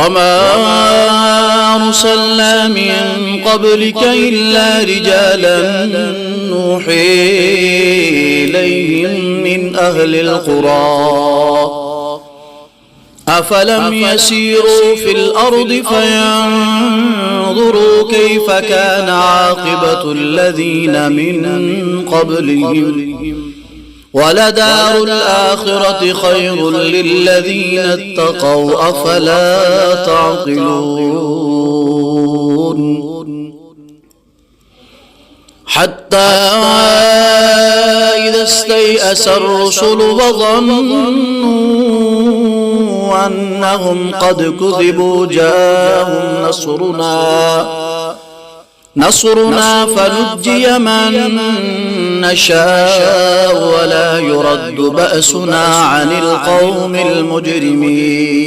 وما أرسلنا من قبلك إلا رجالا نوحي إليهم من أهل القرى أفلم يسيروا في الأرض فينظروا كيف كان عاقبة الذين من قبلهم ولدار الآخرة خير للذين اتقوا أفلا تعقلون حتى إذا استيأس الرسل وظنوا أنهم قد كذبوا جاءهم نصرنا فنجي من نشاء ولا يرد بأسنا عن القوم المجرمين